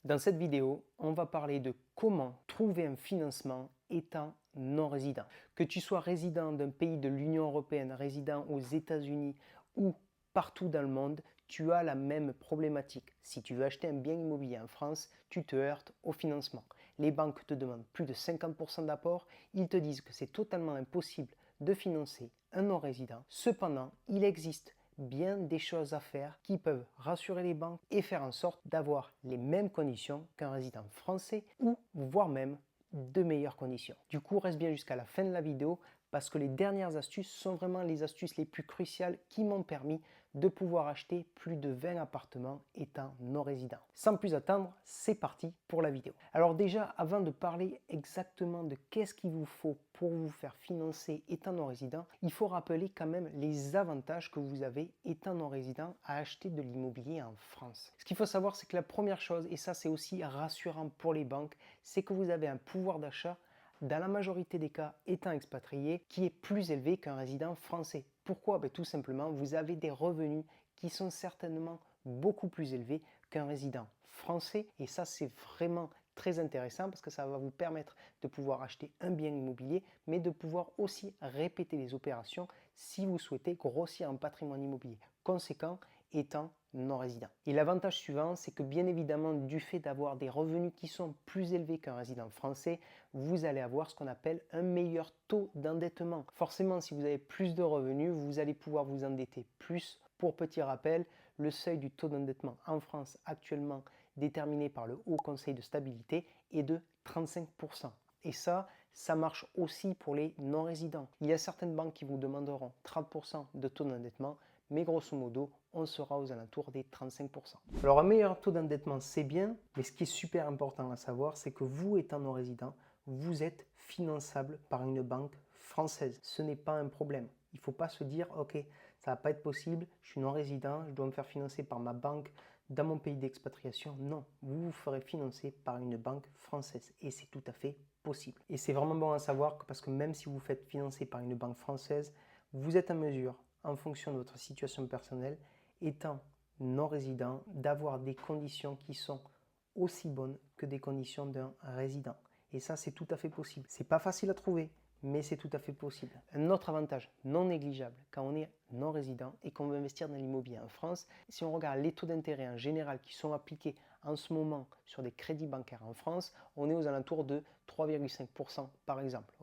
Dans cette vidéo, on va parler de comment trouver un financement étant non résident. Que tu sois résident d'un pays de l'Union européenne, résident aux États-Unis ou partout dans le monde, tu as la même problématique. Si tu veux acheter un bien immobilier en France, tu te heurtes au financement. Les banques te demandent plus de 50% d'apport, ils te disent que c'est totalement impossible de financer un non-résident. Cependant, il existe bien des choses à faire qui peuvent rassurer les banques et faire en sorte d'avoir les mêmes conditions qu'un résident français ou voire même de meilleures conditions. Du coup, reste bien jusqu'à la fin de la vidéo parce que les dernières astuces sont vraiment les astuces les plus cruciales qui m'ont permis de pouvoir acheter plus de 20 appartements étant non résident. Sans plus attendre, c'est parti pour la vidéo. Alors déjà, avant de parler exactement de qu'est-ce qu'il vous faut pour vous faire financer étant non résident, il faut rappeler quand même les avantages que vous avez étant non résident à acheter de l'immobilier en France. Ce qu'il faut savoir, c'est que la première chose, et ça c'est aussi rassurant pour les banques, c'est que vous avez un pouvoir d'achat dans la majorité des cas étant expatrié, qui est plus élevé qu'un résident français. Pourquoi? Tout simplement, vous avez des revenus qui sont certainement beaucoup plus élevés qu'un résident français. Et ça, c'est vraiment très intéressant parce que ça va vous permettre de pouvoir acheter un bien immobilier, mais de pouvoir aussi répéter les opérations si vous souhaitez grossir un patrimoine immobilier conséquent étant non résident. Et l'avantage suivant, c'est que bien évidemment, du fait d'avoir des revenus qui sont plus élevés qu'un résident français, vous allez avoir ce qu'on appelle un meilleur taux d'endettement. Forcément, si vous avez plus de revenus, vous allez pouvoir vous endetter plus. Pour petit rappel, le seuil du taux d'endettement en France actuellement déterminé par le Haut Conseil de stabilité est de 35%. Et ça marche aussi pour les non-résidents. Il y a certaines banques qui vous demanderont 30% de taux d'endettement, mais grosso modo, on sera aux alentours des 35%. Alors un meilleur taux d'endettement, c'est bien, mais ce qui est super important à savoir, c'est que vous, étant non-résident, vous êtes finançable par une banque française. Ce n'est pas un problème. Il ne faut pas se dire, ok, ça ne va pas être possible, je suis non-résident, je dois me faire financer par ma banque dans mon pays d'expatriation. Non, vous vous ferez financer par une banque française et c'est tout à fait possible. Et c'est vraiment bon à savoir parce que même si vous faites financer par une banque française, vous êtes en mesure, en fonction de votre situation personnelle, étant non-résident, d'avoir des conditions qui sont aussi bonnes que des conditions d'un résident. Et ça, c'est tout à fait possible. C'est pas facile à trouver, mais c'est tout à fait possible. Un autre avantage non négligeable quand on est non-résident et qu'on veut investir dans l'immobilier en France, si on regarde les taux d'intérêt en général qui sont appliqués en ce moment sur des crédits bancaires en France, on est aux alentours de 3,5% par exemple.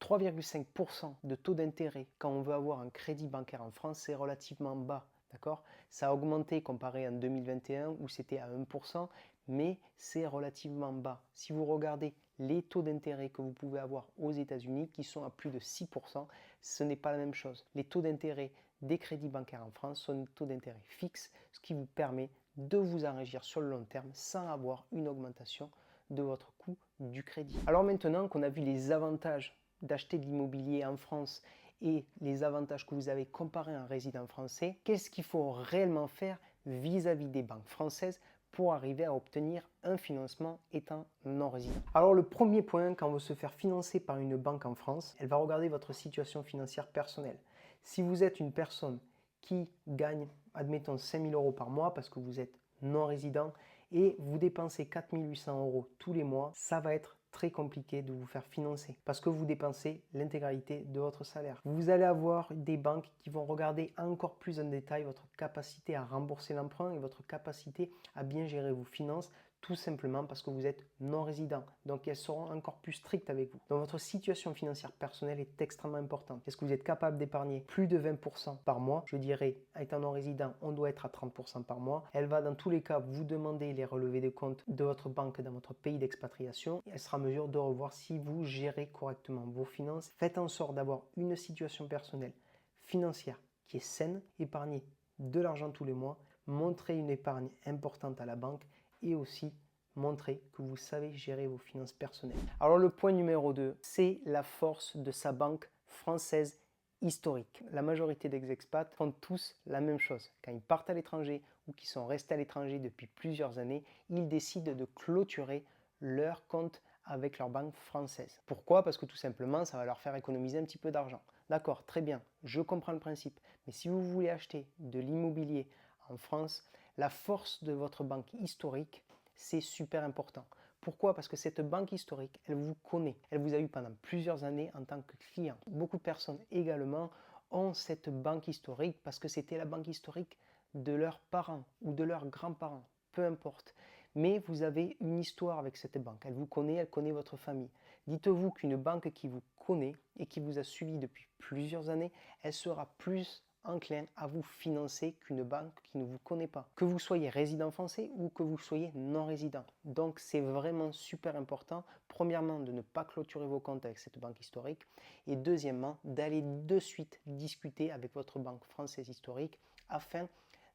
3,5% de taux d'intérêt quand on veut avoir un crédit bancaire en France, c'est relativement bas. D'accord? Ça a augmenté comparé en 2021 où c'était à 1%, mais c'est relativement bas. Si vous regardez les taux d'intérêt que vous pouvez avoir aux États-Unis qui sont à plus de 6%, ce n'est pas la même chose. Les taux d'intérêt des crédits bancaires en France sont des taux d'intérêt fixes, ce qui vous permet de vous enrichir sur le long terme sans avoir une augmentation de votre coût du crédit. Alors maintenant qu'on a vu les avantages d'acheter de l'immobilier en France et les avantages que vous avez comparés à un résident français, qu'est-ce qu'il faut réellement faire vis-à-vis des banques françaises pour arriver à obtenir un financement étant non résident? Alors le premier point, quand on veut se faire financer par une banque en France, elle va regarder votre situation financière personnelle. Si vous êtes une personne qui gagne, admettons, 5 000 euros par mois parce que vous êtes non résident et vous dépensez 4 800 euros tous les mois, ça va être très compliqué de vous faire financer parce que vous dépensez l'intégralité de votre salaire. Vous allez avoir des banques qui vont regarder encore plus en détail votre capacité à rembourser l'emprunt et votre capacité à bien gérer vos finances, tout simplement parce que vous êtes non résident. Donc elles seront encore plus strictes avec vous. Donc votre situation financière personnelle est extrêmement importante. Est-ce que vous êtes capable d'épargner plus de 20% par mois? Je dirais, étant non résident, on doit être à 30% par mois. Elle va dans tous les cas vous demander les relevés de compte de votre banque dans votre pays d'expatriation. Elle sera en mesure de revoir si vous gérez correctement vos finances. Faites en sorte d'avoir une situation personnelle financière qui est saine, épargnez de l'argent tous les mois, montrez une épargne importante à la banque et aussi montrer que vous savez gérer vos finances personnelles. Alors le point numéro 2, c'est la force de sa banque française historique. La majorité des expats font tous la même chose. Quand ils partent à l'étranger ou qu'ils sont restés à l'étranger depuis plusieurs années, ils décident de clôturer leur compte avec leur banque française. Pourquoi? Parce que tout simplement, ça va leur faire économiser un petit peu d'argent. D'accord, très bien, je comprends le principe. Mais si vous voulez acheter de l'immobilier en France, la force de votre banque historique, c'est super important. Pourquoi? Parce que cette banque historique, elle vous connaît. Elle vous a eu pendant plusieurs années en tant que client. Beaucoup de personnes également ont cette banque historique parce que c'était la banque historique de leurs parents ou de leurs grands-parents, peu importe. Mais vous avez une histoire avec cette banque. Elle vous connaît, elle connaît votre famille. Dites-vous qu'une banque qui vous connaît et qui vous a suivi depuis plusieurs années, elle sera plus enclin à vous financer qu'une banque qui ne vous connaît pas. Que vous soyez résident français ou que vous soyez non résident. Donc c'est vraiment super important, premièrement, de ne pas clôturer vos comptes avec cette banque historique et deuxièmement, d'aller de suite discuter avec votre banque française historique afin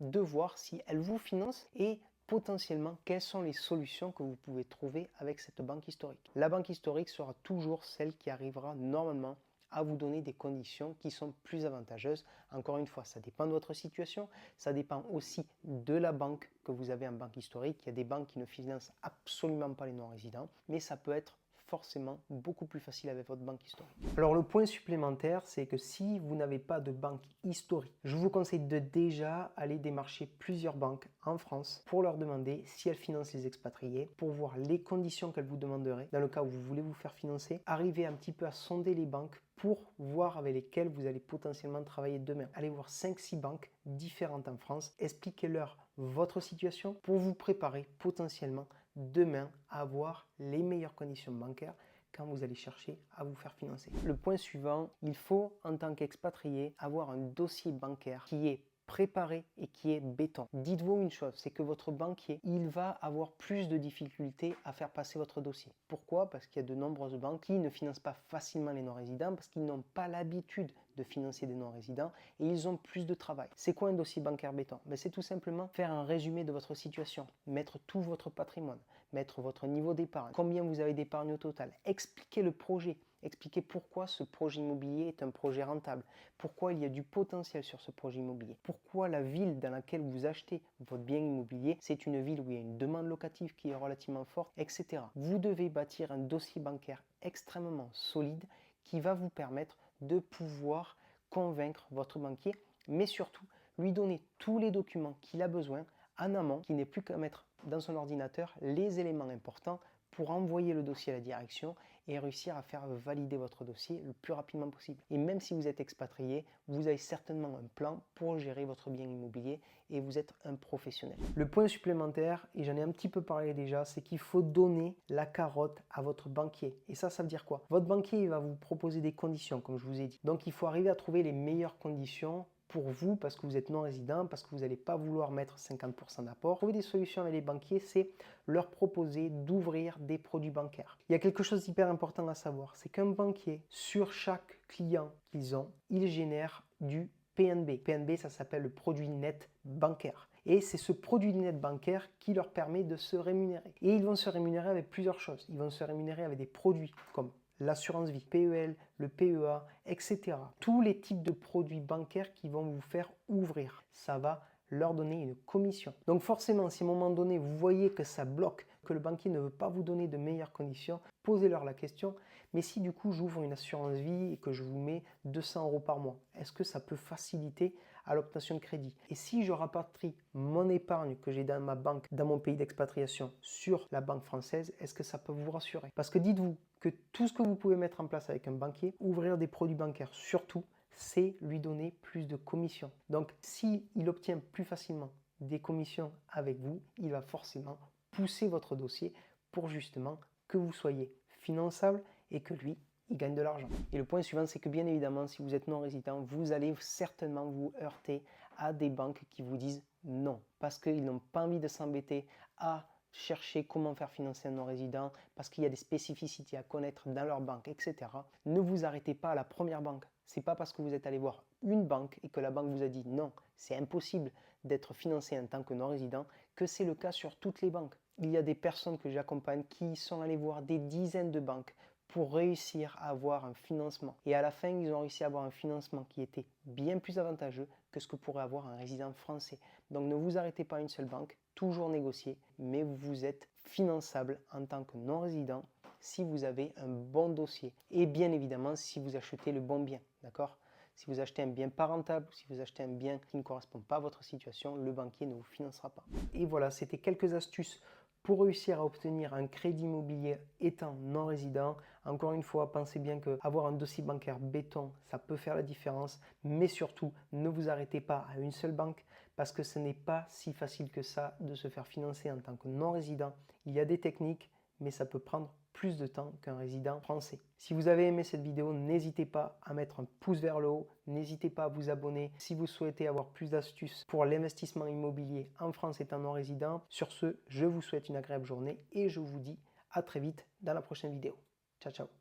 de voir si elle vous finance et potentiellement quelles sont les solutions que vous pouvez trouver avec cette banque historique. La banque historique sera toujours celle qui arrivera normalement à vous donner des conditions qui sont plus avantageuses. Encore une fois, ça dépend de votre situation, ça dépend aussi de la banque que vous avez en banque historique. Il y a des banques qui ne financent absolument pas les non-résidents, mais ça peut être forcément beaucoup plus facile avec votre banque historique. Alors le point supplémentaire, c'est que si vous n'avez pas de banque historique, je vous conseille de déjà aller démarcher plusieurs banques en France pour leur demander si elles financent les expatriés, pour voir les conditions qu'elles vous demanderaient dans le cas où vous voulez vous faire financer. Arrivez un petit peu à sonder les banques pour voir avec lesquelles vous allez potentiellement travailler demain. Allez voir 5-6 banques différentes en France, expliquez-leur votre situation pour vous préparer potentiellement demain à avoir les meilleures conditions bancaires quand vous allez chercher à vous faire financer. Le point suivant, il faut en tant qu'expatrié avoir un dossier bancaire qui est préparé et qui est béton. Dites-vous une chose, c'est que votre banquier, il va avoir plus de difficultés à faire passer votre dossier. Pourquoi? Parce qu'il y a de nombreuses banques qui ne financent pas facilement les non-résidents parce qu'ils n'ont pas l'habitude de financer des non-résidents et ils ont plus de travail. C'est quoi un dossier bancaire béton? C'est tout simplement faire un résumé de votre situation, mettre tout votre patrimoine, mettre votre niveau d'épargne, combien vous avez d'épargne au total, expliquer le projet, expliquer pourquoi ce projet immobilier est un projet rentable, pourquoi il y a du potentiel sur ce projet immobilier, pourquoi la ville dans laquelle vous achetez votre bien immobilier, c'est une ville où il y a une demande locative qui est relativement forte, etc. Vous devez bâtir un dossier bancaire extrêmement solide qui va vous permettre de pouvoir convaincre votre banquier, mais surtout lui donner tous les documents qu'il a besoin en amont, qui n'est plus qu'à mettre dans son ordinateur les éléments importants pour envoyer le dossier à la direction et réussir à faire valider votre dossier le plus rapidement possible. Et même si vous êtes expatrié, vous avez certainement un plan pour gérer votre bien immobilier et vous êtes un professionnel. Le point supplémentaire, et j'en ai un petit peu parlé déjà, c'est qu'il faut donner la carotte à votre banquier. Et ça veut dire quoi? Votre banquier il va vous proposer des conditions, comme je vous ai dit. Donc il faut arriver à trouver les meilleures conditions pour vous, parce que vous êtes non résident, parce que vous n'allez pas vouloir mettre 50% d'apport. Trouver des solutions avec les banquiers, c'est leur proposer d'ouvrir des produits bancaires. Il y a quelque chose d'hyper important à savoir, c'est qu'un banquier, sur chaque client qu'ils ont, il génère du PNB. PNB, ça s'appelle le produit net bancaire. Et c'est ce produit net bancaire qui leur permet de se rémunérer. Et ils vont se rémunérer avec plusieurs choses. Ils vont se rémunérer avec des produits comme l'assurance vie, PEL, le PEA, etc. Tous les types de produits bancaires qui vont vous faire ouvrir. Ça va leur donner une commission. Donc forcément, si à un moment donné, vous voyez que ça bloque, que le banquier ne veut pas vous donner de meilleures conditions, posez-leur la question, mais si du coup j'ouvre une assurance vie et que je vous mets 200 € par mois, est-ce que ça peut faciliter à l'obtention de crédit? Et si je rapatrie mon épargne que j'ai dans ma banque, dans mon pays d'expatriation, sur la banque française, est-ce que ça peut vous rassurer? Parce que dites-vous que tout ce que vous pouvez mettre en place avec un banquier, ouvrir des produits bancaires surtout, c'est lui donner plus de commissions. Donc, s'il obtient plus facilement des commissions avec vous, il va forcément pousser votre dossier pour justement que vous soyez finançable et que lui, il gagne de l'argent. Et le point suivant, c'est que bien évidemment, si vous êtes non résident, vous allez certainement vous heurter à des banques qui vous disent non, parce qu'ils n'ont pas envie de s'embêter à chercher comment faire financer un non-résident, parce qu'il y a des spécificités à connaître dans leur banque, etc. Ne vous arrêtez pas à la première banque. C'est pas parce que vous êtes allé voir une banque et que la banque vous a dit non, c'est impossible d'être financé en tant que non-résident, que c'est le cas sur toutes les banques. Il y a des personnes que j'accompagne qui sont allées voir des dizaines de banques pour réussir à avoir un financement. Et à la fin, ils ont réussi à avoir un financement qui était bien plus avantageux que ce que pourrait avoir un résident français. Donc ne vous arrêtez pas à une seule banque, toujours négocier, mais vous êtes finançable en tant que non-résident si vous avez un bon dossier. Et bien évidemment, si vous achetez le bon bien, d'accord? Si vous achetez un bien pas rentable, si vous achetez un bien qui ne correspond pas à votre situation, le banquier ne vous financera pas. Et voilà, c'était quelques astuces Pour réussir à obtenir un crédit immobilier étant non résident, encore une fois, pensez bien qu'avoir un dossier bancaire béton, ça peut faire la différence, mais surtout, ne vous arrêtez pas à une seule banque parce que ce n'est pas si facile que ça de se faire financer en tant que non résident. Il y a des techniques, mais ça peut prendre plus de temps qu'un résident français. Si vous avez aimé cette vidéo, n'hésitez pas à mettre un pouce vers le haut, n'hésitez pas à vous abonner si vous souhaitez avoir plus d'astuces pour l'investissement immobilier en France étant non résident. Sur ce, je vous souhaite une agréable journée et je vous dis à très vite dans la prochaine vidéo. Ciao, ciao.